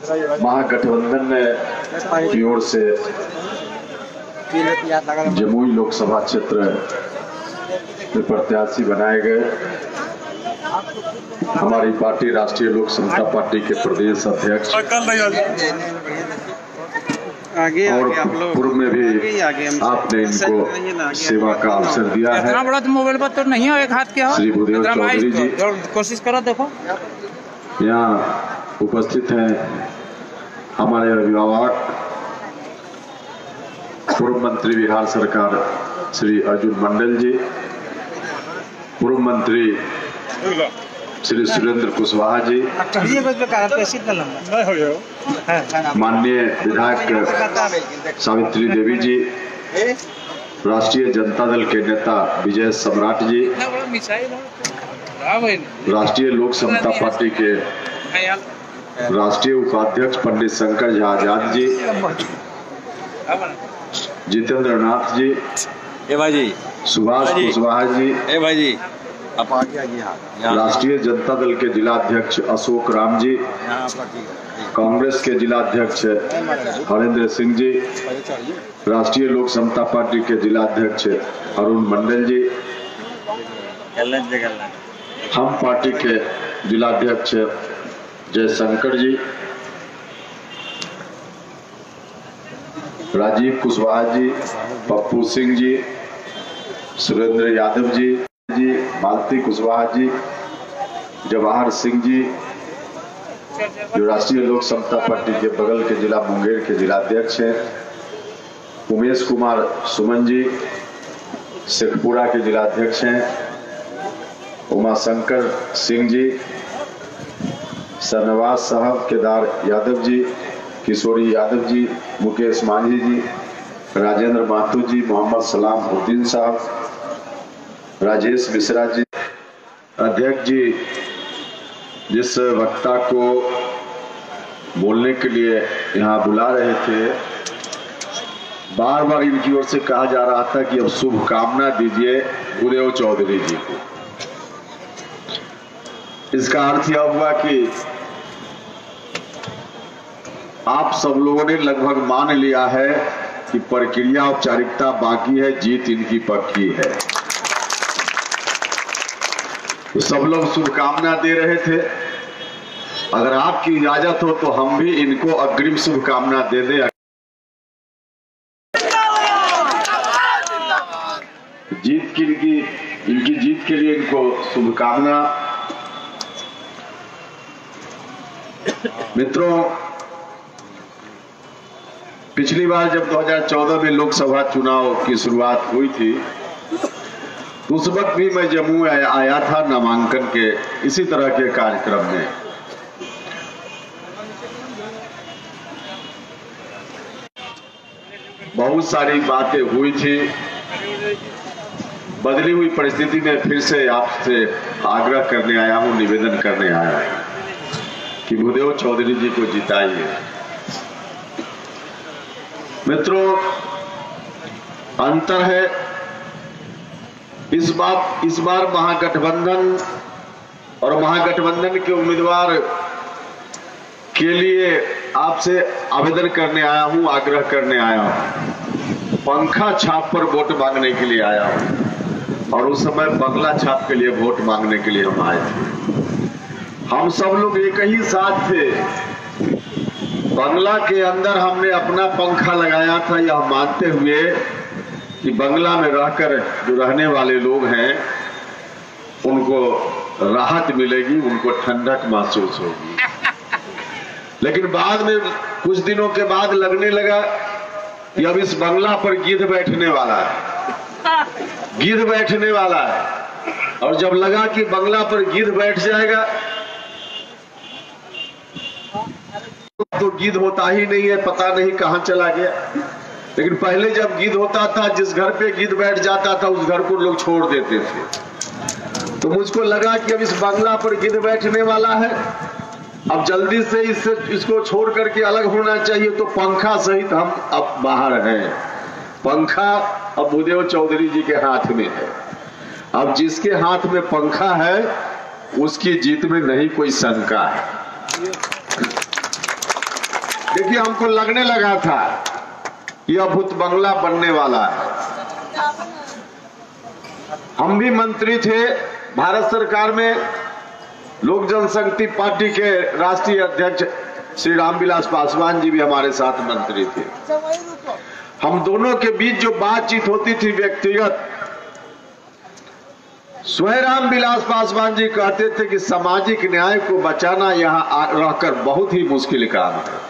महागठबंधन की ओर से जमुई लोकसभा क्षेत्र में प्रत्याशी बनाए गए हमारी पार्टी राष्ट्रीय लोक समता पार्टी के प्रदेश अध्यक्ष और पूर्व में भी आपने इनको सेवा का अवसर दिया है। इतना बड़ा तो मोबाइल पर तो नहीं हो, एक हाथ के हो। श्री भूदेव चौधरी जी कोशिश करो, देखो यहाँ उपस्थित हैं हमारे अभिभावक पूर्व मंत्री बिहार सरकार श्री अर्जुन मंडल जी, पूर्व मंत्री श्री सुरेंद्र कुशवाहा जी, माननीय विधायक सावित्री देवी जी, राष्ट्रीय जनता दल के नेता विजय सम्राट जी, राष्ट्रीय लोक समता पार्टी के राष्ट्रीय उपाध्यक्ष पंडित शंकर झा आजाद जी, जितेंद्र नाथ जी, सुभाष कुशवाहा जी, राष्ट्रीय जनता दल के जिला अध्यक्ष अशोक राम जी, कांग्रेस के जिला अध्यक्ष हरेंद्र सिंह जी, राष्ट्रीय लोक समता पार्टी के जिला अध्यक्ष अरुण मंडल जी, हम पार्टी के जिला अध्यक्ष जयशंकर जी, राजीव कुशवाहा जी, पप्पू सिंह जी, सुरेंद्र यादव जी, मालती कुशवाहा जी, जवाहर सिंह जी जो राष्ट्रीय लोक समता पार्टी के बगल के जिला मुंगेर के जिला अध्यक्ष हैं, उमेश कुमार सुमन जी शेखपुरा के जिला अध्यक्ष हैं, उमाशंकर सिंह जी, शहनवाज साहब, केदार यादव जी, किशोरी यादव जी, मुकेश मांझी जी, राजेंद्र माथुर जी, मोहम्मद सलाम उद्दीन साहब, राजेश मिश्रा जी। अध्यक्ष जी जिस वक्ता को बोलने के लिए यहाँ बुला रहे थे, बार बार इनकी ओर से कहा जा रहा था कि अब शुभकामना दीजिए भूदेव चौधरी जी को। इसका अर्थ यह हुआ कि आप सब लोगों ने लगभग मान लिया है कि प्रक्रिया औपचारिकता बाकी है, जीत इनकी पक्की है। तो सब लोग शुभकामना दे रहे थे। अगर आपकी इजाजत हो तो हम भी इनको अग्रिम शुभकामना दे दें। इनकी जीत के लिए इनको शुभकामना। मित्रों, पिछली बार जब 2014 में लोकसभा चुनाव की शुरुआत हुई थी तो उस वक्त भी मैं जम्मू आया था नामांकन के इसी तरह के कार्यक्रम में। बहुत सारी बातें हुई थी। बदली हुई परिस्थिति में फिर से आपसे आग्रह करने आया हूं, निवेदन करने आया हूं कि भूदेव चौधरी जी को जिताइए। मित्रों, अंतर है इस बार महागठबंधन और महागठबंधन के उम्मीदवार के लिए आपसे आवेदन करने आया हूं, आग्रह करने आया हूं। पंखा छाप पर वोट मांगने के लिए आया हूं और उस समय बंगला छाप के लिए वोट मांगने के लिए हम आए थे। हम सब लोग एक ही साथ थे। बंगला के अंदर हमने अपना पंखा लगाया था, यह मानते हुए कि बंगला में रहकर जो रहने वाले लोग हैं उनको राहत मिलेगी, उनको ठंडक महसूस होगी। लेकिन बाद में कुछ दिनों के बाद लगने लगा कि अब इस बंगला पर गिद्ध बैठने वाला है, गिद्ध बैठने वाला है। और जब लगा कि बंगला पर गिद्ध बैठ जाएगा तो गिद्ध होता ही नहीं है, पता नहीं कहां चला गया। लेकिन पहले जब गिद्ध होता था, जिस घर पे गिद्ध बैठ जाता था उस घर को लोग छोड़ देते थे। तो मुझको लगा कि अब इस बंगला पर गिद्ध बैठने वाला है, अब जल्दी से इसको छोड़ करके अलग होना चाहिए। तो पंखा सहित हम अब बाहर हैं। पंखा अब भूदेव चौधरी जी के हाथ में है। अब जिसके हाथ में पंखा है उसकी जीत में नहीं कोई शंका है। देखिए, हमको लगने लगा था कि अब भूत बंगला बनने वाला है। हम भी मंत्री थे भारत सरकार में, लोक जनशक्ति पार्टी के राष्ट्रीय अध्यक्ष श्री रामविलास पासवान जी भी हमारे साथ मंत्री थे। हम दोनों के बीच जो बातचीत होती थी व्यक्तिगत, स्वयं रामविलास पासवान जी कहते थे कि सामाजिक न्याय को बचाना यहाँ रहकर बहुत ही मुश्किल काम है।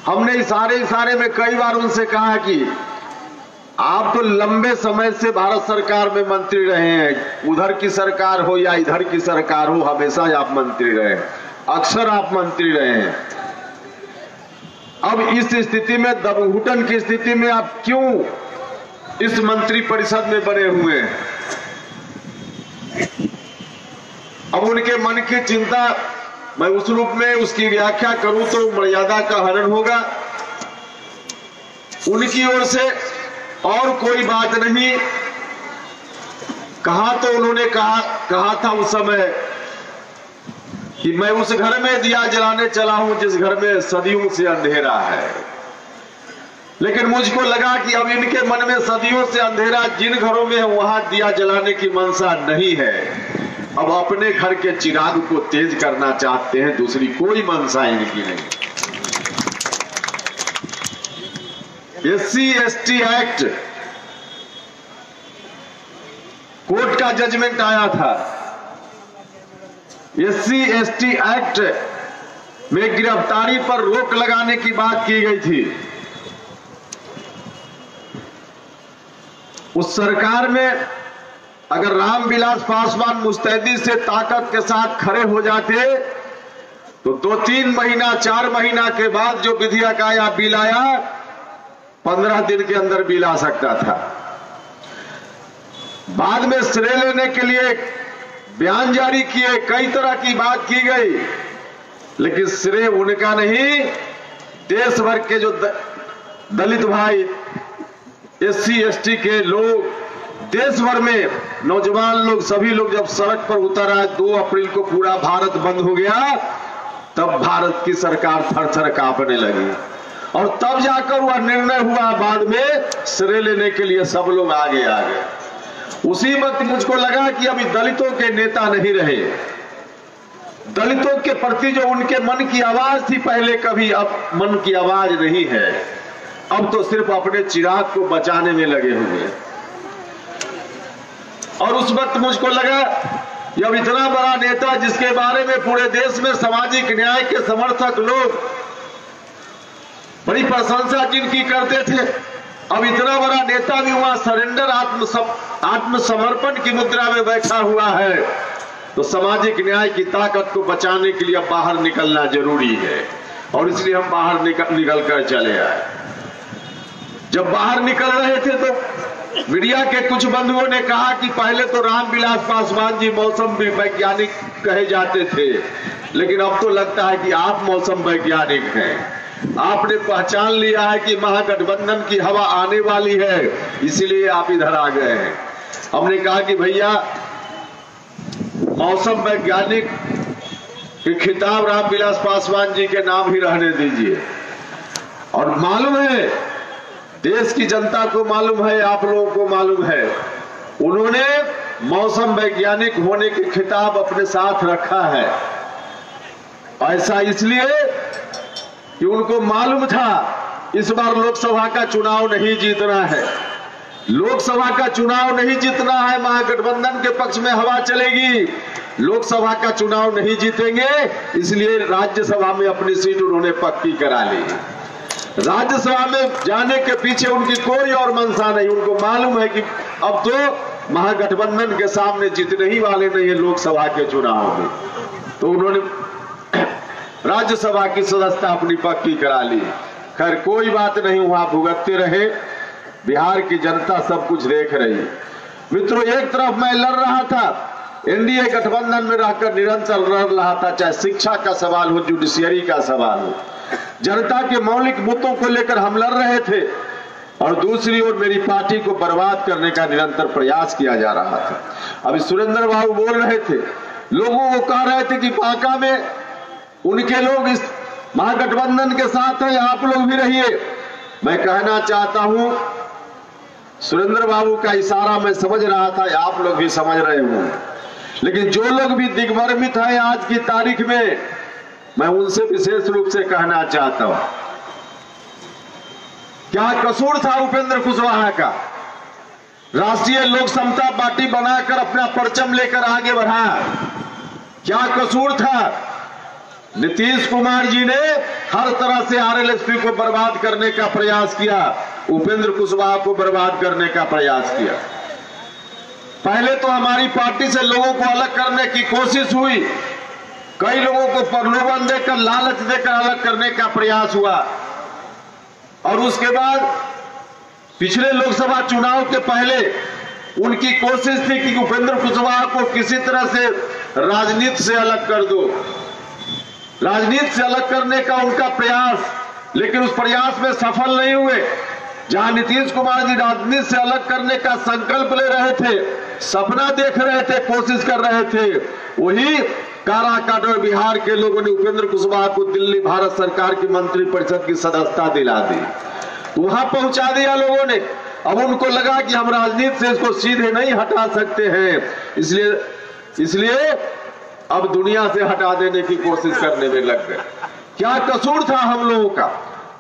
हमने इशारे में कई बार उनसे कहा कि आप तो लंबे समय से भारत सरकार में मंत्री रहे हैं, उधर की सरकार हो या इधर की सरकार हो, हमेशा आप मंत्री रहे हैं, अक्सर आप मंत्री रहे हैं। अब इस स्थिति में, दबघुटन की स्थिति में आप क्यों इस मंत्री परिषद में बने हुए हैं? अब उनके मन की चिंता मैं उस रूप में उसकी व्याख्या करूं तो मर्यादा का हनन होगा। उनकी ओर से और कोई बात नहीं। कहा तो उन्होंने कहा था उस समय कि मैं उस घर में दिया जलाने चला हूं जिस घर में सदियों से अंधेरा है। लेकिन मुझको लगा कि अब इनके मन में सदियों से अंधेरा जिन घरों में है वहां दिया जलाने की मनसा नहीं है। अब अपने घर के चिराग को तेज करना चाहते हैं, दूसरी कोई मनसा इनकी नहीं। SC/ST एक्ट, कोर्ट का जजमेंट आया था। SC/ST एक्ट में गिरफ्तारी पर रोक लगाने की बात की गई थी। उस सरकार में अगर रामविलास पासवान मुस्तैदी से ताकत के साथ खड़े हो जाते तो 2-3 महीना 4 महीना के बाद जो विधेयक आया, बिल आया, 15 दिन के अंदर बिल आ सकता था। बाद में श्रेय लेने के लिए बयान जारी किए, कई तरह की बात की गई, लेकिन श्रेय उनका नहीं, देश भर के जो दलित भाई, SC/ST के लोग, देश भर में नौजवान लोग, सभी लोग जब सड़क पर उतर आए, 2 अप्रैल को पूरा भारत बंद हो गया, तब भारत की सरकार थर-थर कांपने लगी और तब जाकर वह निर्णय हुआ। बाद में श्रेय लेने के लिए सब लोग आगे आ गए। उसी वक्त मुझको लगा कि अभी दलितों के नेता नहीं रहे। दलितों के प्रति जो उनके मन की आवाज थी पहले कभी, अब मन की आवाज नहीं है। अब तो सिर्फ अपने चिराग को बचाने में लगे हुए। और उस वक्त मुझको लगा कि अब इतना बड़ा नेता जिसके बारे में पूरे देश में सामाजिक न्याय के समर्थक लोग बड़ी प्रशंसा जिनकी करते थे, अब इतना बड़ा नेता भी वहां सरेंडर, आत्मसमर्पण की मुद्रा में बैठा हुआ है, तो सामाजिक न्याय की ताकत को बचाने के लिए अब बाहर निकलना जरूरी है। और इसलिए हम बाहर निकल कर चले आए। जब बाहर निकल रहे थे तो मीडिया के कुछ बंधुओं ने कहा कि पहले तो रामविलास पासवान जी मौसम वैज्ञानिक कहे जाते थे, लेकिन अब तो लगता है कि आप मौसम वैज्ञानिक हैं। आपने पहचान लिया है कि महागठबंधन की हवा आने वाली है, इसलिए आप इधर आ गए हैं। हमने कहा कि भैया, मौसम वैज्ञानिक के खिताब रामविलास पासवान जी के नाम ही रहने दीजिए। और मालूम है, देश की जनता को मालूम है, आप लोगों को मालूम है, उन्होंने मौसम वैज्ञानिक होने के खिताब अपने साथ रखा है। ऐसा इसलिए कि उनको मालूम था इस बार लोकसभा का चुनाव नहीं जीतना है। लोकसभा का चुनाव नहीं जीतना है, महागठबंधन के पक्ष में हवा चलेगी। लोकसभा का चुनाव नहीं जीतेंगे, इसलिए राज्यसभा में अपनी सीट उन्होंने पक्की करा ली। राज्यसभा में जाने के पीछे उनकी कोई और मंशा नहीं। उनको मालूम है कि अब तो महागठबंधन के सामने जीतने ही वाले नहीं है लोकसभा के चुनाव में, तो उन्होंने राज्यसभा की सदस्यता अपनी पक्की करा ली। खैर कोई बात नहीं, वहां भुगतते रहे, बिहार की जनता सब कुछ देख रही है। मित्रों, एक तरफ मैं लड़ रहा था, एनडीए गठबंधन में रहकर निरंतर लड़ रहा था, चाहे शिक्षा का सवाल हो, जुडिशियरी का सवाल हो, जनता के मौलिक मुद्दों को लेकर हम लड़ रहे थे, और दूसरी ओर मेरी पार्टी को बर्बाद करने का निरंतर प्रयास किया जा रहा था। अभी सुरेंद्र बाबू बोल रहे थे, लोगों को कह रहे थे कि बांका में उनके लोग इस महागठबंधन के साथ है, आप लोग भी रहिए। मैं कहना चाहता हूं, सुरेंद्र बाबू का इशारा मैं समझ रहा था, आप लोग भी समझ रहे होंगे, लेकिन जो लोग भी दिग्भ्रमित हैं आज की तारीख में, मैं उनसे विशेष रूप से कहना चाहता हूं, क्या कसूर था उपेंद्र कुशवाहा का? राष्ट्रीय लोक समता पार्टी बनाकर अपना परचम लेकर आगे बढ़ा, क्या कसूर था? नीतीश कुमार जी ने हर तरह से आरएलएसपी को बर्बाद करने का प्रयास किया, उपेंद्र कुशवाहा को बर्बाद करने का प्रयास किया। पहले तो हमारी पार्टी से लोगों को अलग करने की कोशिश हुई, कई लोगों को प्रलोभन देकर, लालच देकर अलग करने का प्रयास हुआ, और उसके बाद पिछले लोकसभा चुनाव के पहले उनकी कोशिश थी कि उपेंद्र कुशवाहा को किसी तरह से राजनीति से अलग कर दो, राजनीति से अलग करने का उनका प्रयास, लेकिन उस प्रयास में सफल नहीं हुए। जहां नीतीश कुमार जी राजनीति से अलग करने का संकल्प ले रहे थे, सपना देख रहे थे, कोशिश कर रहे थे, वही काराकाट और बिहार के लोगों ने उपेंद्र कुशवाहा को दिल्ली भारत सरकार की मंत्रिपरिषद की सदस्यता दिला दी, वहां पहुंचा दिया लोगों ने। अब उनको लगा कि हम राजनीति से इसको सीधे नहीं हटा सकते हैं, इसलिए अब दुनिया से हटा देने की कोशिश करने में लग गए। क्या कसूर था हम लोगों का,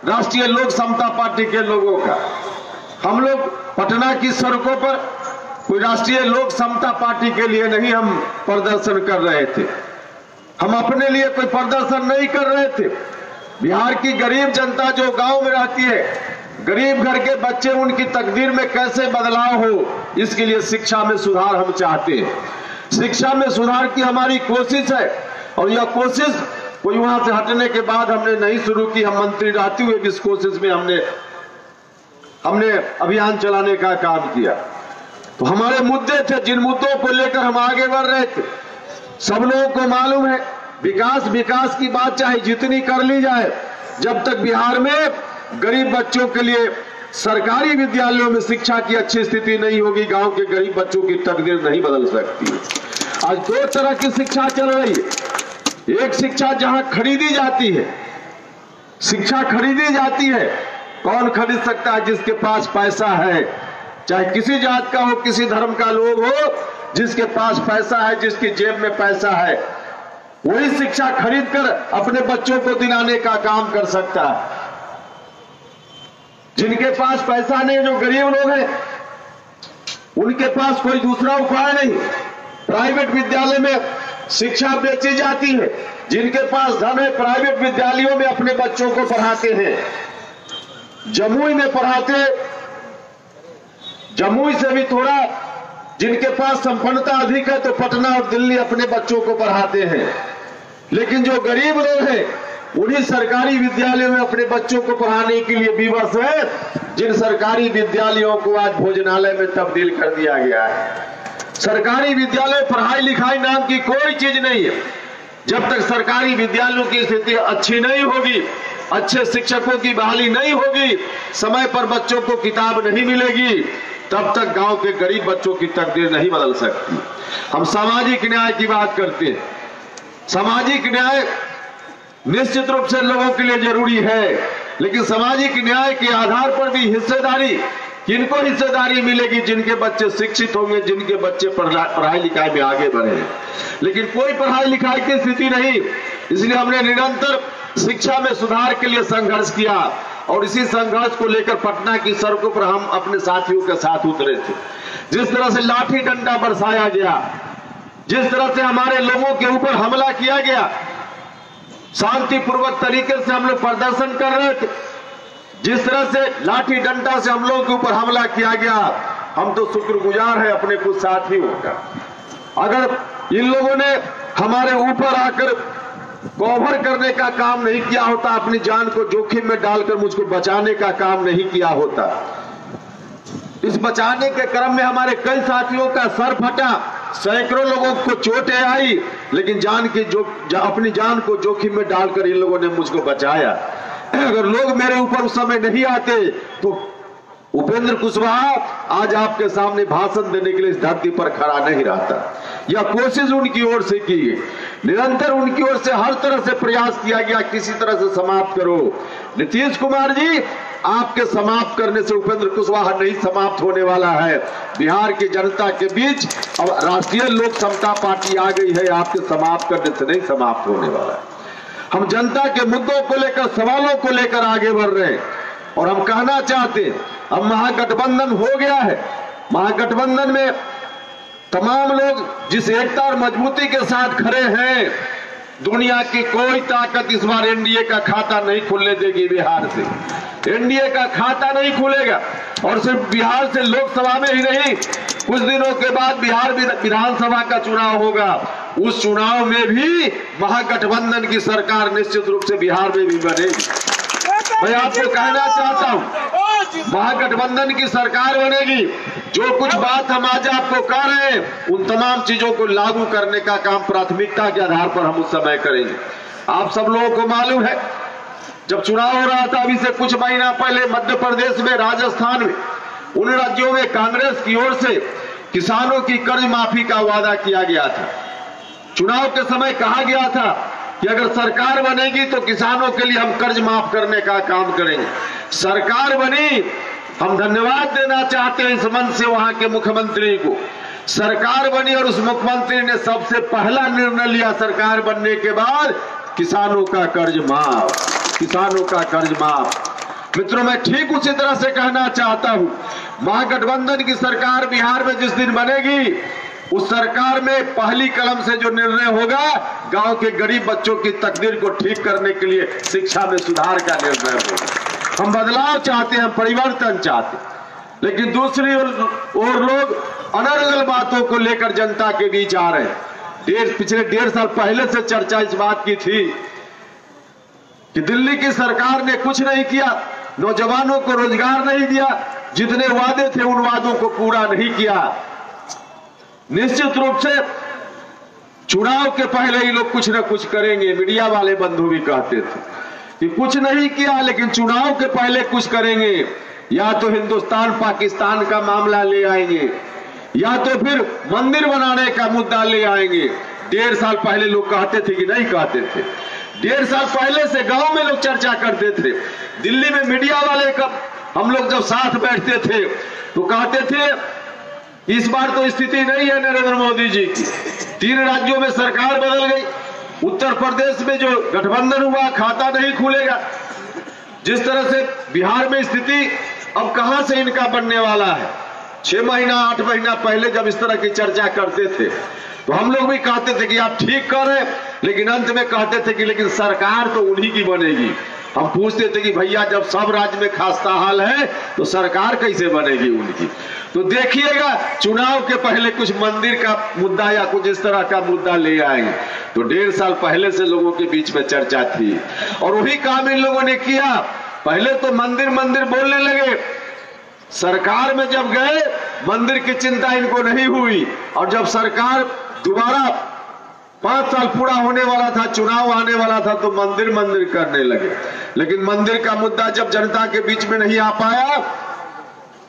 राष्ट्रीय लोक समता पार्टी के लोगों का? हम लोग पटना की सड़कों पर कोई राष्ट्रीय लोक समता पार्टी के लिए नहीं हम प्रदर्शन कर रहे थे, हम अपने लिए कोई प्रदर्शन नहीं कर रहे थे। बिहार की गरीब जनता जो गांव में रहती है, गरीब घर के बच्चे, उनकी तकदीर में कैसे बदलाव हो, इसके लिए शिक्षा में सुधार हम चाहते हैं। शिक्षा में सुधार की हमारी कोशिश है, और यह कोशिश कोई वहां से हटने के बाद हमने नहीं शुरू की। हम मंत्री रहते हुए भी इस कोशिश में हमने अभियान चलाने का काम किया। तो हमारे मुद्दे थे, जिन मुद्दों को लेकर हम आगे बढ़ रहे थे, सब लोगों को मालूम है। विकास की बात चाहे जितनी कर ली जाए, जब तक बिहार में गरीब बच्चों के लिए सरकारी विद्यालयों में शिक्षा की अच्छी स्थिति नहीं होगी, गांव के गरीब बच्चों की तकदीर नहीं बदल सकती। आज दो तरह की शिक्षा चल रही है। एक शिक्षा जहां खरीदी जाती है, शिक्षा खरीदी जाती है। कौन खरीद सकता है? जिसके पास पैसा है, चाहे किसी जात का हो, किसी धर्म का लोग हो, जिसके पास पैसा है, जिसकी जेब में पैसा है, वही शिक्षा खरीद कर अपने बच्चों को दिलाने का काम कर सकता है। जिनके पास पैसा नहीं, जो गरीब लोग हैं, उनके पास कोई दूसरा उपाय नहीं। प्राइवेट विद्यालय में शिक्षा बेची जाती है। जिनके पास धन है, प्राइवेट विद्यालयों में अपने बच्चों को पढ़ाते हैं। जमुई में पढ़ाते, जमुई से भी थोड़ा जिनके पास संपन्नता अधिक है, तो पटना और दिल्ली अपने बच्चों को पढ़ाते हैं। लेकिन जो गरीब लोग हैं, उन्हीं सरकारी विद्यालयों में अपने बच्चों को पढ़ाने के लिए विवश है, जिन सरकारी विद्यालयों को आज भोजनालय में तब्दील कर दिया गया है। सरकारी विद्यालय पढ़ाई लिखाई नाम की कोई चीज नहीं है। जब तक सरकारी विद्यालयों की स्थिति अच्छी नहीं होगी, अच्छे शिक्षकों की बहाली नहीं होगी, समय पर बच्चों को किताब नहीं मिलेगी, तब तक गांव के गरीब बच्चों की तकदीर नहीं बदल सकती। हम सामाजिक न्याय की बात करते हैं। सामाजिक न्याय निश्चित रूप से लोगों के लिए जरूरी है, लेकिन सामाजिक न्याय के आधार पर भी हिस्सेदारी, किनको हिस्सेदारी मिलेगी? जिनके बच्चे शिक्षित होंगे, जिनके बच्चे पढ़ाई लिखाई में आगे बढ़े। लेकिन कोई पढ़ाई लिखाई की स्थिति नहीं, इसलिए हमने निरंतर शिक्षा में सुधार के लिए संघर्ष किया, और इसी संघर्ष को लेकर पटना की सड़कों पर हम अपने साथियों के साथ उतरे थे। जिस तरह से लाठी डंडा बरसाया गया, जिस तरह से हमारे लोगों के ऊपर हमला किया गया, शांतिपूर्वक तरीके से हम लोग प्रदर्शन कर रहे थे, जिस तरह से लाठी डंडा से हम लोगों के ऊपर हमला किया गया, हम तो शुक्रगुजार हैं अपने कुछ साथियों का। अगर इन लोगों ने हमारे ऊपर आकर कवर करने का काम नहीं किया होता, अपनी जान को जोखिम में डालकर मुझको बचाने का काम नहीं किया होता, इस बचाने के क्रम में हमारे कई साथियों का सर फटा, सैकड़ों लोगों को चोटें आई, लेकिन अपनी जान को जोखिम में डालकर इन लोगों ने मुझको बचाया। अगर लोग मेरे ऊपर उस समय नहीं आते, तो उपेंद्र कुशवाहा आज आपके सामने भाषण देने के लिए इस धरती पर खड़ा नहीं रहता। यह कोशिश उनकी ओर से की गई, निरंतर उनकी ओर से हर तरह से प्रयास किया गया, किसी तरह से समाप्त करो। नीतीश कुमार जी, आपके समाप्त करने से उपेंद्र कुशवाहा नहीं समाप्त होने वाला है। बिहार की जनता के बीच अब राष्ट्रीय लोक समता पार्टी आ गई है, आपके समाप्त करने से नहीं समाप्त होने वाला है। हम जनता के मुद्दों को लेकर, सवालों को लेकर आगे बढ़ रहे हैं और हम कहना चाहते हैं, अब महागठबंधन हो गया है। महागठबंधन में तमाम लोग जिस एकता और मजबूती के साथ खड़े हैं, दुनिया की कोई ताकत इस बार एनडीए का खाता नहीं खुलने देगी। बिहार से एनडीए का खाता नहीं खुलेगा, और सिर्फ बिहार से लोकसभा में ही नहीं, कुछ दिनों के बाद बिहार विधानसभा का चुनाव होगा। उस चुनाव में भी महागठबंधन की सरकार निश्चित रूप से बिहार में भी बनेगी। मैं आपको कहना चाहता हूं, महागठबंधन की सरकार बनेगी। जो कुछ बात हम आज आपको कह रहे हैं, उन तमाम चीजों को लागू करने का काम प्राथमिकता के आधार पर हम उस समय करेंगे। आप सब लोगों को मालूम है, जब चुनाव हो रहा था अभी से कुछ महीना पहले, मध्य प्रदेश में, राजस्थान में, उन राज्यों में कांग्रेस की ओर से किसानों की कर्ज माफी का वादा किया गया था। चुनाव के समय कहा गया था कि अगर सरकार बनेगी तो किसानों के लिए हम कर्ज माफ करने का काम करेंगे। सरकार बनी, हम धन्यवाद देना चाहते हैं इस मंच से वहां के मुख्यमंत्री को। सरकार बनी और उस मुख्यमंत्री ने सबसे पहला निर्णय लिया सरकार बनने के बाद, किसानों का कर्ज माफ, किसानों का कर्ज माफ। मित्रों, मैं ठीक उसी तरह से कहना चाहता हूं, महागठबंधन की सरकार बिहार में जिस दिन बनेगी, उस सरकार में पहली कलम से जो निर्णय होगा, गांव के गरीब बच्चों की तकदीर को ठीक करने के लिए शिक्षा में सुधार का निर्णय होगा। हम बदलाव चाहते हैं, हम परिवर्तन चाहते हैं, लेकिन दूसरी ओर लोग अनर्गल बातों को लेकर जनता के बीच आ रहे हैं। पिछले 1.5 साल पहले से चर्चा इस बात की थी कि दिल्ली की सरकार ने कुछ नहीं किया, नौजवानों को रोजगार नहीं दिया, जितने वादे थे उन वादों को पूरा नहीं किया। निश्चित रूप से चुनाव के पहले ही लोग कुछ न कुछ करेंगे। मीडिया वाले बंधु भी कहते थे कि कुछ नहीं किया, लेकिन चुनाव के पहले कुछ करेंगे। या तो हिंदुस्तान पाकिस्तान का मामला ले आएंगे, या तो फिर मंदिर बनाने का मुद्दा ले आएंगे। 1.5 साल पहले लोग कहते थे कि नहीं कहते थे? 1.5 साल पहले से गांव में लोग चर्चा करते थे। दिल्ली में मीडिया वाले कब हम लोग जब साथ बैठते थे तो कहते थे इस बार तो स्थिति नहीं है नरेंद्र मोदी जी की। 3 राज्यों में सरकार बदल गई, उत्तर प्रदेश में जो गठबंधन हुआ खाता नहीं खुलेगा। जिस तरह से बिहार में स्थिति अब कहां से इनका बनने वाला है। 6 महीना 8 महीना पहले जब इस तरह की चर्चा करते थे तो हम लोग भी कहते थे कि आप ठीक कर रहे, लेकिन अंत में कहते थे कि लेकिन सरकार तो उन्हीं की बनेगी। हम पूछते थे कि भैया जब सब राज्य में खास्ता हाल है तो सरकार कैसे बनेगी उनकी? तो देखिएगा चुनाव के पहले कुछ मंदिर का मुद्दा या कुछ इस तरह का मुद्दा ले आएंगे। तो 1.5 साल पहले से लोगों के बीच में चर्चा थी और वही काम इन लोगों ने किया। पहले तो मंदिर मंदिर बोलने लगे, सरकार में जब गए मंदिर की चिंता इनको नहीं हुई, और जब सरकार दोबारा 5 साल पूरा होने वाला था, चुनाव आने वाला था, तो मंदिर मंदिर करने लगे। लेकिन मंदिर का मुद्दा जब जनता के बीच में नहीं आ पाया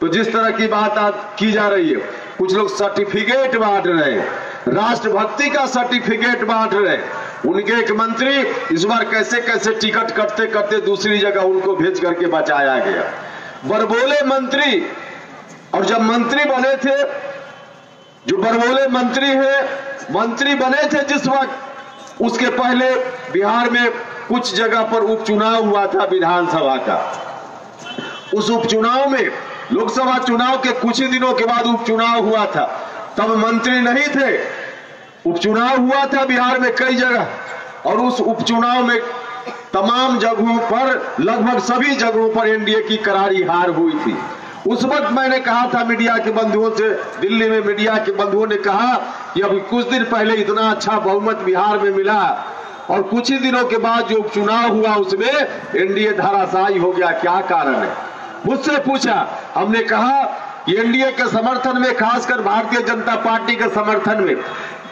तो जिस तरह की बात आज की जा रही है, कुछ लोग सर्टिफिकेट बांट रहे हैं, राष्ट्रभक्ति का सर्टिफिकेट बांट रहे हैं। उनके एक मंत्री इस बार कैसे कैसे टिकट करते करते दूसरी जगह उनको भेज करके बचाया गया। बरबोले मंत्री, और जब मंत्री बने थे, जो बरबोले मंत्री है, मंत्री बने थे जिस वक्त, उसके पहले बिहार में कुछ जगह पर उपचुनाव हुआ था विधानसभा का। उस उपचुनाव में, लोकसभा चुनाव के कुछ ही दिनों के बाद उपचुनाव हुआ था, तब मंत्री नहीं थे। उपचुनाव हुआ था बिहार में कई जगह, और उस उपचुनाव में तमाम जगहों पर, लगभग सभी जगहों पर एनडीए की करारी हार हुई थी। उस वक्त मैंने कहा था मीडिया के बंधुओं से, दिल्ली में मीडिया के बंधुओं ने कहा कि अभी कुछ दिन पहले इतना अच्छा बहुमत बिहार में मिला और कुछ ही दिनों के बाद जो उपचुनाव हुआ उसमें एनडीए धराशायी हो गया, क्या कारण है? मुझसे पूछा, हमने कहा कि एनडीए के समर्थन में, खासकर भारतीय जनता पार्टी के समर्थन में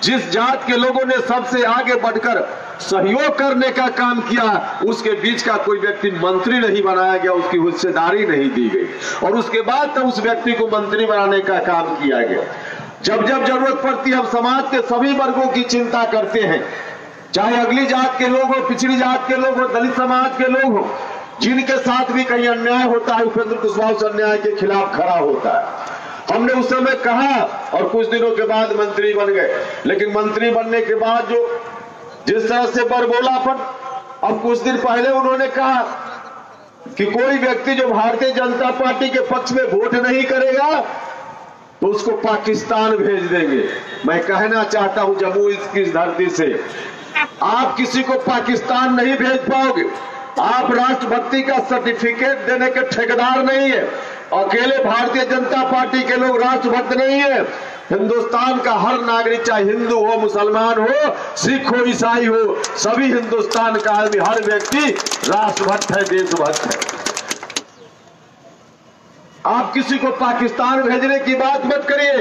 जिस जात के लोगों ने सबसे आगे बढ़कर सहयोग करने का काम किया, उसके बीच का कोई व्यक्ति मंत्री नहीं बनाया गया, उसकी हिस्सेदारी नहीं दी गई और उसके बाद तब उस व्यक्ति को मंत्री बनाने का काम किया गया। जब जब जरूरत पड़ती है हम समाज के सभी वर्गों की चिंता करते हैं, चाहे अगली जात के लोग हो, पिछड़ी जात के लोग हो, दलित समाज के लोग हो, जिनके साथ भी कहीं अन्याय होता है उपेंद्र कुशवाहा उस अन्याय के खिलाफ खड़ा होता है। हमने उस समय कहा और कुछ दिनों के बाद मंत्री बन गए, लेकिन मंत्री बनने के बाद जो जिस तरह से बरबोलापन, अब कुछ दिन पहले उन्होंने कहा कि कोई व्यक्ति जो भारतीय जनता पार्टी के पक्ष में वोट नहीं करेगा तो उसको पाकिस्तान भेज देंगे। मैं कहना चाहता हूं जम्मू की धरती से, आप किसी को पाकिस्तान नहीं भेज पाओगे। आप राष्ट्रभक्ति का सर्टिफिकेट देने के ठेकेदार नहीं है। अकेले भारतीय जनता पार्टी के लोग राष्ट्रभक्त नहीं है। हिंदुस्तान का हर नागरिक, चाहे हिंदू हो, मुसलमान हो, सिख हो, ईसाई हो, सभी हिंदुस्तान का आदमी, हर व्यक्ति राष्ट्रभक्त है, देशभक्त है। आप किसी को पाकिस्तान भेजने की बात मत करिए,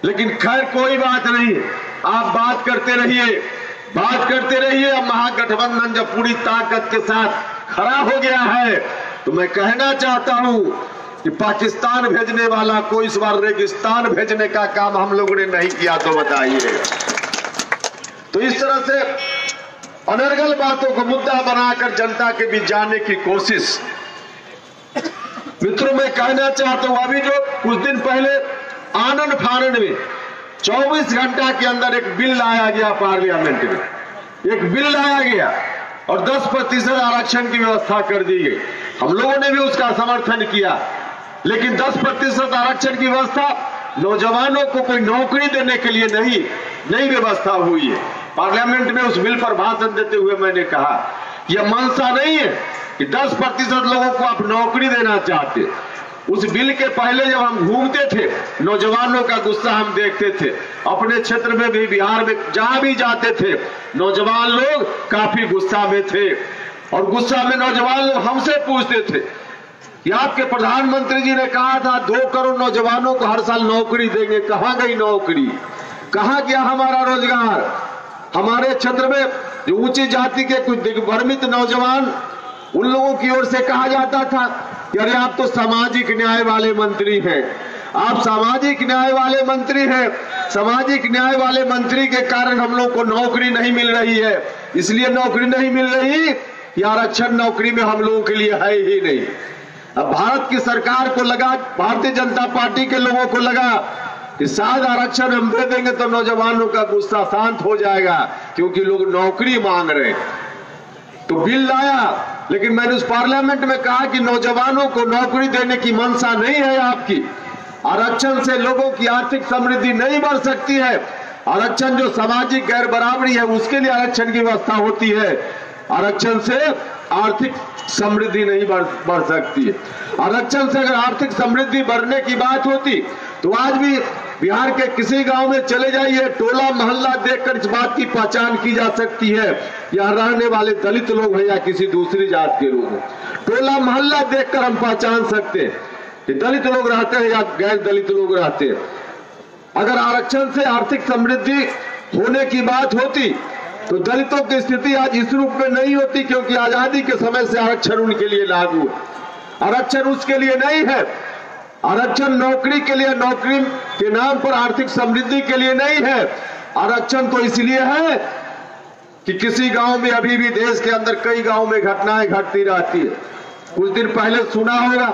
लेकिन खैर कोई बात नहीं, आप बात करते रहिए, बात करते रहिए। अब महागठबंधन जब पूरी ताकत के साथ खड़ा हो गया है तो मैं कहना चाहता हूं कि पाकिस्तान भेजने वाला कोई इस बार रेगिस्तान भेजने का काम हम लोगों ने नहीं किया तो बताइए। तो इस तरह से अनर्गल बातों को मुद्दा बनाकर जनता के बीच जाने की कोशिश। मित्रों मैं कहना चाहता हूं, अभी जो कुछ दिन पहले आनंद फानंद में 24 घंटा के अंदर एक बिल लाया गया, पार्लियामेंट में एक बिल लाया गया और 10% आरक्षण की व्यवस्था कर दी गई। हम लोगों ने भी उसका समर्थन किया, लेकिन 10% आरक्षण की व्यवस्था नौजवानों को कोई नौकरी देने के लिए नहीं व्यवस्था हुई है। पार्लियामेंट में उस बिल पर भाषण देते हुए मैंने कहा यह मंशा नहीं है कि 10% लोगों को आप नौकरी देना चाहते। उस बिल के पहले जब हम घूमते थे, नौजवानों का गुस्सा हम देखते थे। अपने क्षेत्र में भी, बिहार में जहां भी जाते थे, नौजवान लोग काफी गुस्सा में थे और गुस्सा में नौजवान लोग हमसे पूछते थे कि आपके प्रधानमंत्री जी ने कहा था 2 करोड़ नौजवानों को हर साल नौकरी देंगे, कहां गई नौकरी, कहां गया हमारा रोजगार। हमारे क्षेत्र में जो ऊंची जाति के कुछ दिग्भ्रमित नौजवान, उन लोगों की ओर से कहा जाता था कि अरे आप तो सामाजिक न्याय वाले मंत्री हैं, आप सामाजिक न्याय वाले मंत्री हैं, सामाजिक न्याय वाले मंत्री के कारण हम लोग को नौकरी नहीं मिल रही है, इसलिए नौकरी नहीं मिल रही कि आरक्षण नौकरी में हम लोगों के लिए है ही नहीं। अब भारत की सरकार को लगा, भारतीय जनता पार्टी के लोगों को लगा कि शायद आरक्षण हम दे देंगे तो नौजवानों का गुस्सा शांत हो जाएगा, क्योंकि लोग नौकरी मांग रहे हैं। तो बिल लाया, लेकिन मैंने उस पार्लियामेंट में कहा कि नौजवानों को नौकरी देने की मंशा नहीं है आपकी। आरक्षण से लोगों की आर्थिक समृद्धि नहीं बढ़ सकती है। आरक्षण जो सामाजिक गैर बराबरी है उसके लिए आरक्षण की व्यवस्था होती है। आरक्षण से आर्थिक समृद्धि नहीं बढ़ सकती है। आरक्षण से अगर आर्थिक समृद्धि बढ़ने की बात होती तो आज भी बिहार के किसी गांव में चले जाइए, टोला मोहल्ला देखकर इस बात की पहचान की जा सकती है यहाँ रहने वाले दलित लोग हैं या किसी दूसरी जात के लोग हैं। टोला मोहल्ला देखकर हम पहचान सकते हैं कि दलित लोग रहते हैं या गैर दलित लोग रहते हैं। अगर आरक्षण से आर्थिक समृद्धि होने की बात होती तो दलितों की स्थिति आज इस रूप में नहीं होती, क्योंकि आजादी के समय से आरक्षण उनके लिए लागू है। आरक्षण उसके लिए नहीं है, आरक्षण नौकरी के लिए, नौकरी के नाम पर आर्थिक समृद्धि के लिए नहीं है। आरक्षण तो इसलिए है कि किसी गांव में, अभी भी देश के अंदर कई गांव में घटनाएं घटती रहती है। कुछ दिन पहले सुना होगा,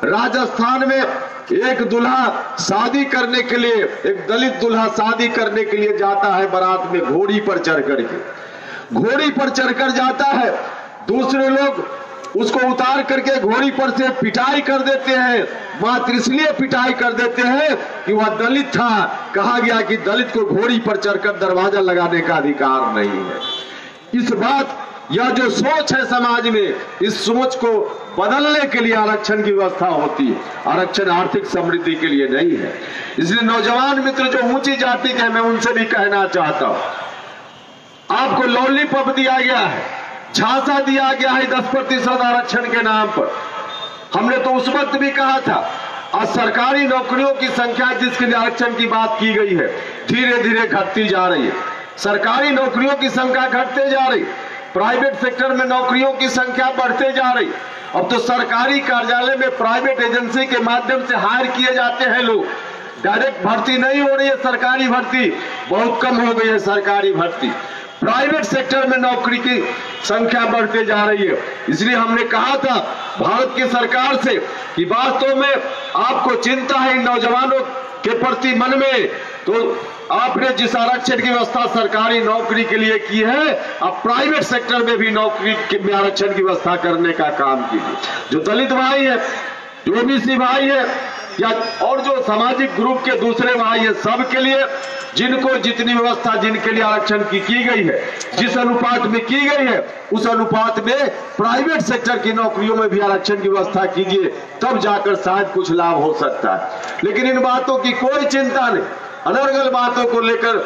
राजस्थान में एक दूल्हा शादी करने के लिए, एक दलित दूल्हा शादी करने के लिए जाता है बारात में घोड़ी पर चढ़ करके, घोड़ी पर चढ़कर जाता है। दूसरे लोग उसको उतार करके घोड़ी पर से पिटाई कर देते हैं, मात्र इसलिए पिटाई कर देते हैं कि वह दलित था। कहा गया कि दलित को घोड़ी पर चढ़कर दरवाजा लगाने का अधिकार नहीं है। इस बात, यह जो सोच है समाज में, इस सोच को बदलने के लिए आरक्षण की व्यवस्था होती है। आरक्षण आर्थिक समृद्धि के लिए नहीं है। इसलिए नौजवान मित्र जो ऊंची जाति के हैं, मैं उनसे भी कहना चाहता हूं, आपको लॉलीपॉप दिया गया है, झांसा दिया गया है 10% आरक्षण के नाम पर। हमने तो उस वक्त भी कहा था, आज सरकारी नौकरियों की संख्या जिसके लिए आरक्षण की बात की गई है धीरे धीरे घटती जा रही है। सरकारी नौकरियों की संख्या घटते जा रही, प्राइवेट सेक्टर में नौकरियों की संख्या बढ़ते जा रही। अब तो सरकारी कार्यालय में प्राइवेट एजेंसी के माध्यम से हायर किए जाते हैं लोग, डायरेक्ट भर्ती नहीं हो रही है। सरकारी भर्ती बहुत कम हो गई है। सरकारी भर्ती, प्राइवेट सेक्टर में नौकरी की संख्या बढ़ते जा रही है। इसलिए हमने कहा था भारत की सरकार से कि वास्तव में आपको चिंता है नौजवानों के प्रति मन में, तो आपने जिस आरक्षण की व्यवस्था सरकारी नौकरी के लिए की है, अब प्राइवेट सेक्टर में भी नौकरी में आरक्षण की व्यवस्था करने का काम कीजिए। जो दलित भाई है, जो ओबीसी भाई है, या और जो सामाजिक ग्रुप के दूसरे भाई है, सबके लिए जिनको जितनी व्यवस्था जिनके लिए आरक्षण की गई है, जिस अनुपात में की गई है, उस अनुपात में प्राइवेट सेक्टर की नौकरियों में भी आरक्षण की व्यवस्था कीजिए, तब जाकर शायद कुछ लाभ हो सकता है। लेकिन इन बातों की कोई चिंता नहीं। अनर्गल बातों को लेकर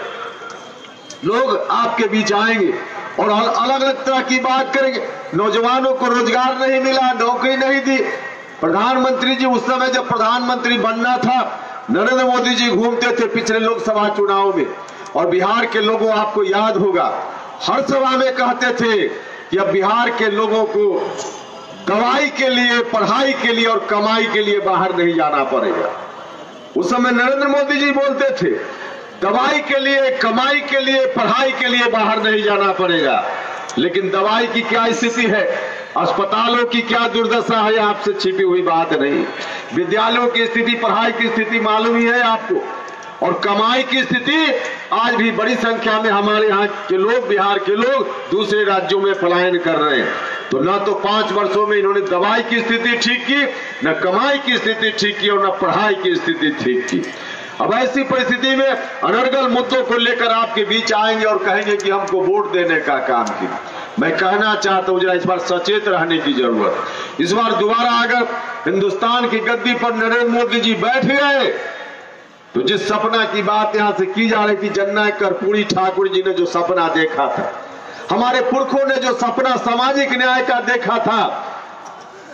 लोग आपके बीच आएंगे और अलग अलग तरह की बात करेंगे। नौजवानों को रोजगार नहीं मिला, नौकरी नहीं दी। प्रधानमंत्री जी उस समय जब प्रधानमंत्री बनना था, नरेंद्र मोदी जी घूमते थे पिछले लोकसभा चुनाव में, और बिहार के लोगों, आपको याद होगा, हर सभा में कहते थे कि अब बिहार के लोगों को दवाई के लिए, पढ़ाई के लिए और कमाई के लिए बाहर नहीं जाना पड़ेगा। उस समय नरेंद्र मोदी जी बोलते थे दवाई के लिए, कमाई के लिए, पढ़ाई के लिए बाहर नहीं जाना पड़ेगा। लेकिन दवाई की क्या स्थिति है, अस्पतालों की क्या दुर्दशा है, आपसे छिपी हुई बात नहीं। विद्यालयों की स्थिति, पढ़ाई की स्थिति मालूम ही है आपको। और कमाई की स्थिति, आज भी बड़ी संख्या में हमारे यहाँ के लोग, बिहार के लोग दूसरे राज्यों में पलायन कर रहे हैं। तो न तो 5 वर्षों में इन्होंने दवाई की स्थिति ठीक की, न कमाई की स्थिति ठीक की, और न पढ़ाई की स्थिति ठीक की। अब ऐसी परिस्थिति में अनर्गल मुद्दों को लेकर आपके बीच आएंगे और कहेंगे कि हमको वोट देने का काम किया। मैं कहना चाहता हूं, जरा इस बार सचेत रहने की जरूरत। इस बार दोबारा अगर हिंदुस्तान की गद्दी पर नरेंद्र मोदी जी बैठ गए, तो जिस सपना की बात यहां से की जा रही थी, जननायक कर्पूरी ठाकुर जी ने जो सपना देखा था, हमारे पुरखों ने जो सपना सामाजिक न्याय का देखा था,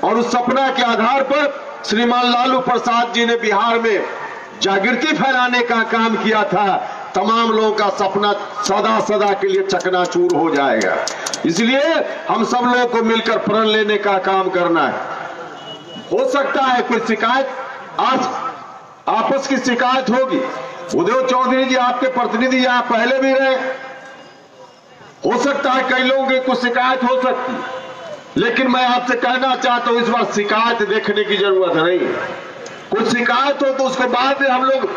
और उस सपना के आधार पर श्रीमान लालू प्रसाद जी ने बिहार में जागृति फैलाने का काम किया था, तमाम लोगों का सपना सदा सदा के लिए चकनाचूर हो जाएगा। इसलिए हम सब लोगों को मिलकर प्रण लेने का काम करना है। हो सकता है कोई शिकायत, आज आपस की शिकायत होगी। उदय चौधरी जी आपके प्रतिनिधि यहाँ पहले भी रहे, हो सकता है कई लोगों की कुछ शिकायत हो सकती है, लेकिन मैं आपसे कहना चाहता हूं इस बार शिकायत देखने की जरूरत नहीं। कुछ शिकायत हो तो उसको बाद में हम लोग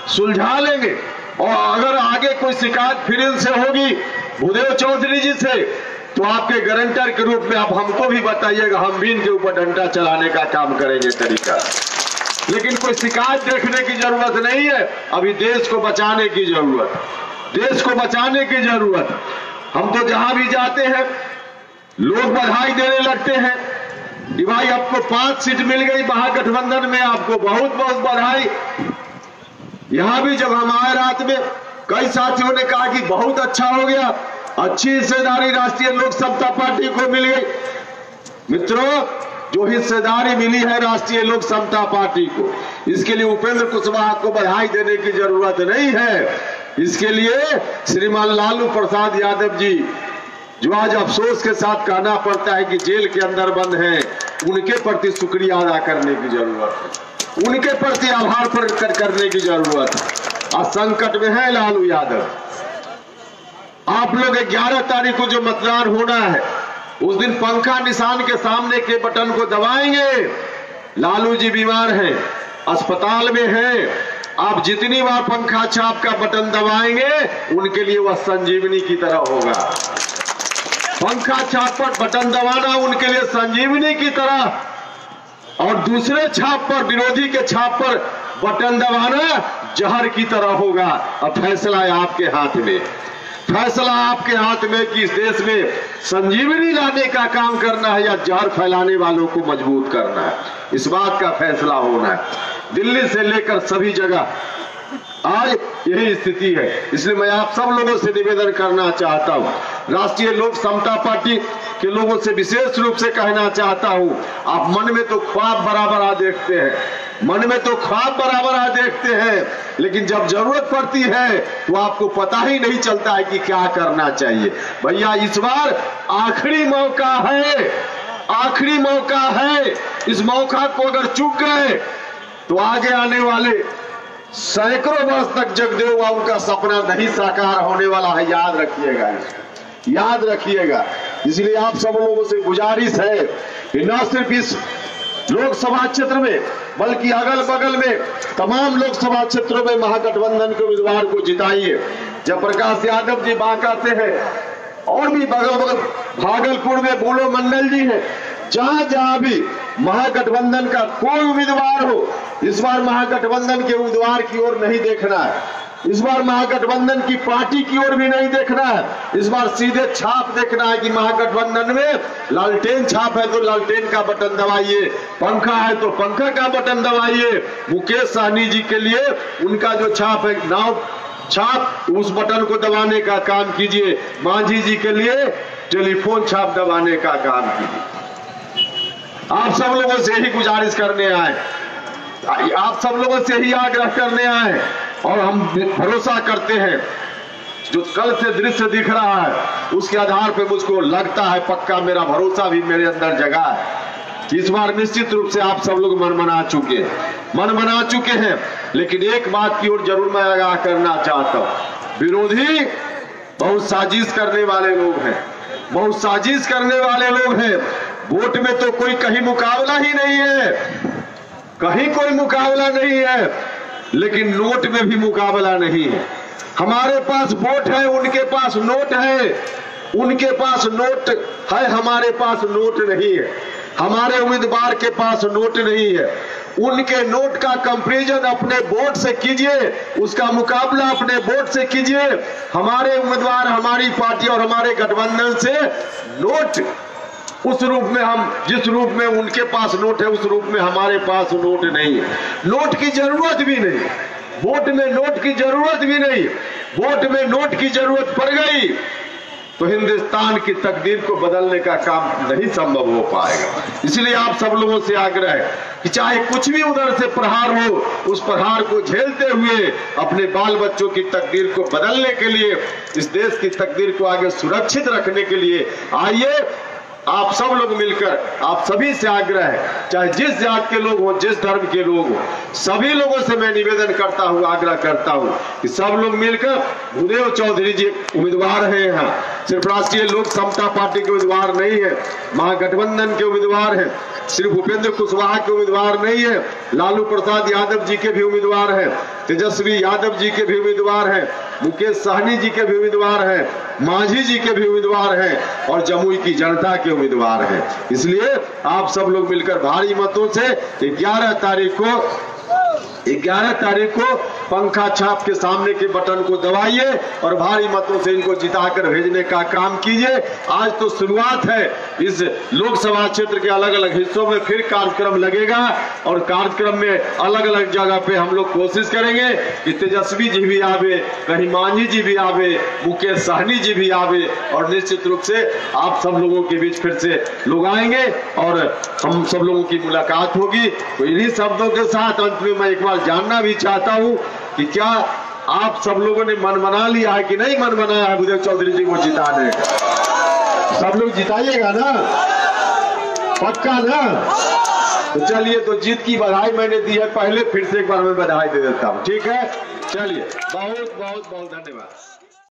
सुलझा लेंगे, और अगर आगे कोई शिकायत फिर इनसे होगी भूदेव चौधरी जी से, तो आपके गारंटर के रूप में आप हमको भी बताइएगा, हम भी इनके ऊपर डंडा चलाने का काम करेंगे तरीका। लेकिन कोई शिकायत देखने की जरूरत नहीं है। अभी देश को बचाने की जरूरत, देश को बचाने की जरूरत। हम तो जहां भी जाते हैं लोग बधाई देने लगते हैं कि भाई आपको 5 सीट मिल गई महागठबंधन में, आपको बहुत बहुत बधाई। यहां भी जब हम आए रात में, कई साथियों ने कहा कि बहुत अच्छा हो गया, अच्छी हिस्सेदारी राष्ट्रीय लोक समता पार्टी को मिल गई। मित्रों, जो हिस्सेदारी मिली है राष्ट्रीय लोक समता पार्टी को, इसके लिए उपेंद्र कुशवाहा को बधाई देने की जरूरत नहीं है। इसके लिए श्रीमान लालू प्रसाद यादव जी, जो आज अफसोस के साथ कहना पड़ता है कि जेल के अंदर बंद हैं, उनके प्रति शुक्रिया अदा करने की जरूरत है, उनके प्रति आभार प्रकट करने की जरूरत है। आज संकट में है लालू यादव। आप लोग 11 तारीख को जो मतदान होना है, उस दिन पंखा निशान के सामने के बटन को दबाएंगे। लालू जी बीमार हैं, अस्पताल में हैं, आप जितनी बार पंखा छाप का बटन दबाएंगे, उनके लिए वह संजीवनी की तरह होगा। पंखा छाप पर बटन दबाना उनके लिए संजीवनी की तरह, और दूसरे छाप पर, विरोधी के छाप पर बटन दबाना जहर की तरह होगा। अब फैसला है आपके हाथ में, फैसला आपके हाथ में कि इस देश में संजीवनी लाने का काम करना है या जहर फैलाने वालों को मजबूत करना है। इस बात का फैसला होना है। दिल्ली से लेकर सभी जगह आज यही स्थिति है। इसलिए मैं आप सब लोगों से निवेदन करना चाहता हूं, राष्ट्रीय लोक समता पार्टी के लोगों से विशेष रूप से कहना चाहता हूं, आप मन में तो ख्वाब बराबर आ देखते हैं, मन में तो ख्वाब बराबर आ देखते हैं, लेकिन जब जरूरत पड़ती है तो आपको पता ही नहीं चलता है कि क्या करना चाहिए। भैया इस बार आखिरी मौका है, आखिरी मौका है। इस मौका को अगर चूक गए तो आगे आने वाले सैकड़ों वर्ष तक जगदेव बाबू का सपना नहीं साकार होने वाला है। याद रखिएगा, इसको याद रखिएगा। इसलिए आप सब लोगों से गुजारिश है कि न सिर्फ इस लोकसभा क्षेत्र में बल्कि अगल बगल में तमाम लोकसभा क्षेत्रों में महागठबंधन के उम्मीदवार को जिताइए। जयप्रकाश यादव जी बांका से है और भी बगल भागलपुर में बोलो मंडल जी है। जहां जहां भी महागठबंधन का कोई उम्मीदवार हो, इस बार महागठबंधन के उम्मीदवार की ओर नहीं देखना है, इस बार महागठबंधन की पार्टी की ओर भी नहीं देखना है। इस बार सीधे छाप देखना है कि महागठबंधन में लालटेन छाप है तो लालटेन का बटन दबाइए, पंखा है तो पंखा का बटन दबाइए। मुकेश सहनी जी के लिए उनका जो छाप है नाव छाप, उस बटन को दबाने का काम कीजिए। मांझी जी के लिए टेलीफोन छाप दबाने का काम कीजिए। आप सब लोगों से ही गुजारिश करने आए, आप सब लोगों से ही आग्रह करने आए और हम भरोसा करते हैं जो कल से दृश्य दिख रहा है उसके आधार पर मुझको लगता है, पक्का मेरा भरोसा भी मेरे अंदर जगा है। इस बार निश्चित रूप से आप सब लोग मन बना चुके हैं। लेकिन एक बात की ओर जरूर मैं आगाह करना चाहता हूं, विरोधी बहुत साजिश करने वाले लोग हैं, बहुत साजिश करने वाले लोग हैं। वोट में तो कोई कहीं मुकाबला ही नहीं है, कहीं कोई मुकाबला नहीं है, लेकिन नोट में भी मुकाबला नहीं है। हमारे पास वोट है, उनके पास नोट है, उनके पास नोट है, हमारे पास नोट नहीं है। हमारे उम्मीदवार के पास नोट नहीं है, उनके नोट का कंपैरिजन अपने वोट से कीजिए, उसका मुकाबला अपने वोट से कीजिए। हमारे उम्मीदवार, हमारी पार्टी और हमारे गठबंधन से नोट उस रूप में, हम जिस रूप में उनके पास नोट है उस रूप में हमारे पास नोट नहीं है। नोट की जरूरत भी नहीं, वोट में नोट की जरूरत भी नहीं। वोट में नोट की जरूरत पड़ गई तो हिंदुस्तान की तकदीर को बदलने का काम नहीं संभव हो पाएगा। इसलिए आप सब लोगों से आग्रह है कि चाहे कुछ भी उधर से प्रहार हो, उस प्रहार को झेलते हुए अपने बाल बच्चों की तकदीर को बदलने के लिए, इस देश की तकदीर को आगे सुरक्षित रखने के लिए आइए आप सब लोग मिलकर। आप सभी से आग्रह है, चाहे जिस जात के लोग हो, जिस धर्म के लोग हो, सभी लोगों से मैं निवेदन करता हूं, आग्रह करता हूं कि सब लोग मिलकर, भूदेव चौधरी जी उम्मीदवार हैं यहाँ, सिर्फ राष्ट्रीय लोक समता पार्टी के उम्मीदवार नहीं है, महागठबंधन के उम्मीदवार हैं, सिर्फ भूपेंद्र कुशवाहा के उम्मीदवार नहीं है, लालू प्रसाद यादव जी के भी उम्मीदवार हैं, तेजस्वी यादव जी के भी उम्मीदवार हैं, मुकेश सहनी जी के भी उम्मीदवार हैं, मांझी जी के भी उम्मीदवार हैं और जमुई की जनता के उम्मीदवार हैं। इसलिए आप सब लोग मिलकर भारी मतों से 11 तारीख को पंखा छाप के सामने के बटन को दबाइए और भारी मतों से इनको जिताकर भेजने का काम कीजिए। आज तो शुरुआत है, इस लोकसभा क्षेत्र के अलग अलग हिस्सों में फिर कार्यक्रम लगेगा और कार्यक्रम में अलग अलग जगह पे हम लोग कोशिश करेंगे कि तेजस्वी जी भी आवे, कहीं मांझी जी भी आवे, मुकेश सहनी जी भी आवे और निश्चित रूप से आप सब लोगों के बीच फिर से लोग आएंगे और हम सब लोगों की मुलाकात होगी। तो इन्हीं शब्दों के साथ अंत में मैं एक बार जानना भी चाहता हूं कि क्या आप सब लोगों ने मन बना लिया है कि नहीं मन बनाया है भूदेव चौधरी जी को जिताने का? सब लोग जिताइएगा ना, पक्का ना? तो चलिए, तो जीत की बधाई मैंने दी है पहले, फिर से एक बार मैं बधाई दे देता हूं। ठीक है, चलिए, बहुत बहुत बहुत धन्यवाद।